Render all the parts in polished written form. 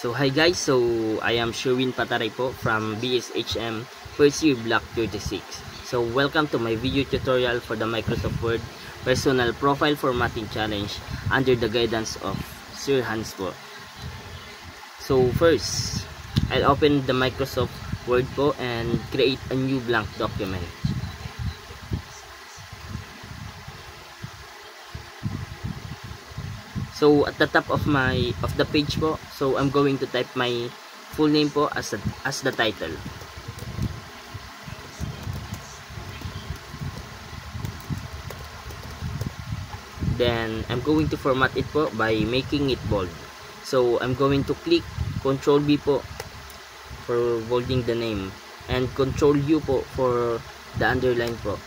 So hi guys, so I am Sherwin Pataray po from BSHM First Year Block 36. So welcome to my video tutorial for the Microsoft Word Personal Profile Formatting Challenge under the guidance of Sir Hans po. So first, I'll open the Microsoft Word po and create a new blank document. So at the top of the page po, so I'm going to type my full name po as the title. Then I'm going to format it po by making it bold. So I'm going to click Ctrl B po for bolding the name and Ctrl U po for the underline po.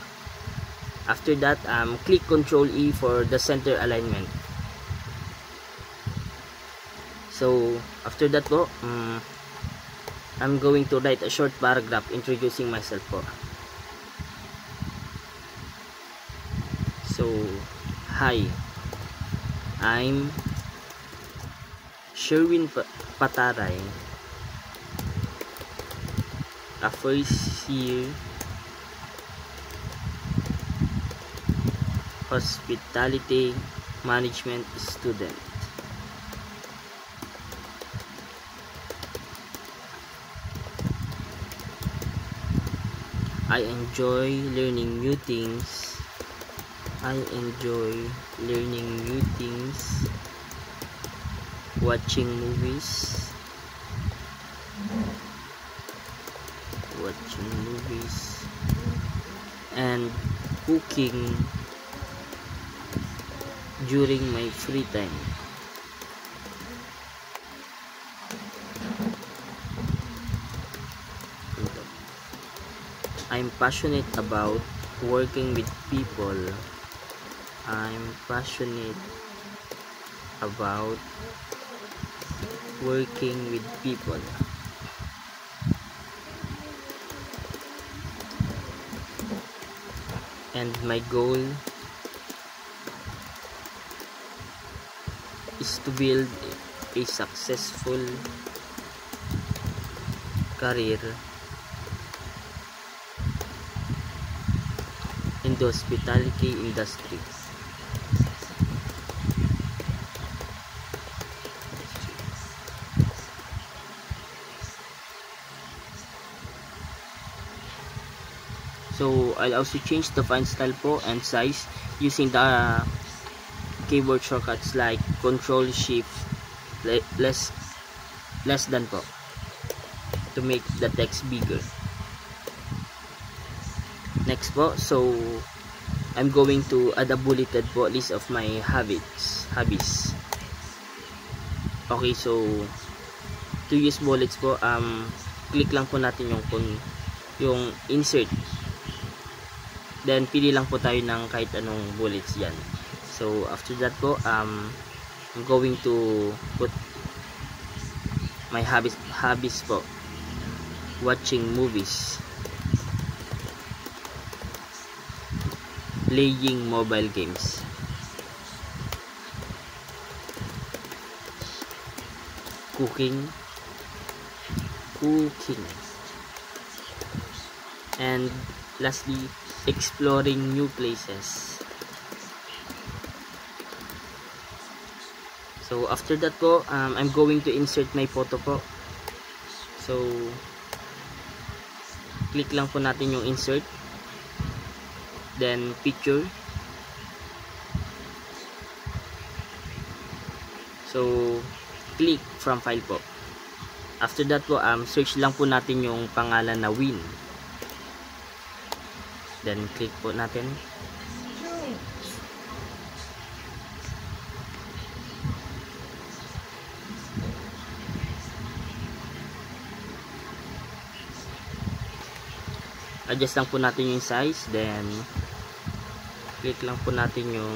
After that, click Ctrl E for the center alignment. So after that po, I'm going to write a short paragraph introducing myself po. So hi, I'm Sherwin Pataray, a first year hospitality management student. I enjoy learning new things. Watching movies, and cooking during my free time. I'm passionate about working with people. And my goal is to build a successful career in the hospitality industry. So I'll also change the font style po and size using the keyboard shortcuts like Control Shift less than po to make the text bigger. Next po, so I'm going to add a bulleted po list of my hobbies. Okay, so to use bullets po, click lang po natin yung insert. Then pili lang po tayo ng kahit anong bullets yan. So after that po, I'm going to put my hobbies po. Watching movies, playing mobile games, cooking, and lastly, exploring new places. So after that po, I'm going to insert my photo po. So click lang po natin yung insert, then picture. So click from file po. After that po, search lang po natin yung pangalan na Win. Then click po natin. Adjust lang po natin yung size, then click lang po natin yung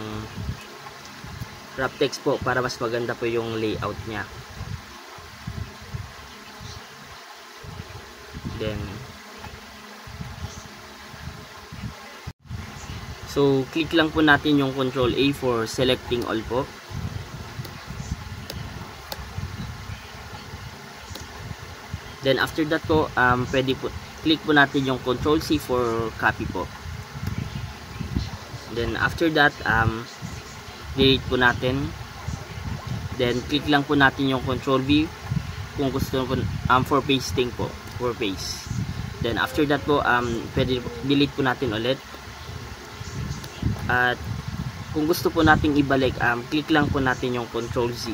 wrap text po para mas maganda po yung layout niya. Then so click lang po natin yung Control A for selecting all po. Then after that po, pwede po, click po natin yung Control C for copy po. Then after that, delete po natin. Then click lang po natin yung Control V kung gusto po, for pasting po, for paste. Then after that po, pwede delete po natin ulit. At kung gusto po nating ibalik, click lang po natin yung Control Z.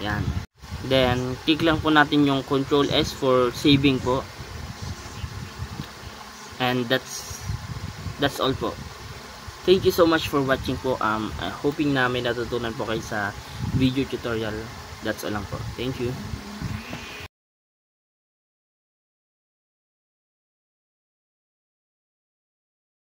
Yan. Then click lang po natin yung Control S for saving po. And that's all po. Thank you so much for watching po. Hoping na may natutunan po kayo sa video tutorial. That's all lang po. Thank you.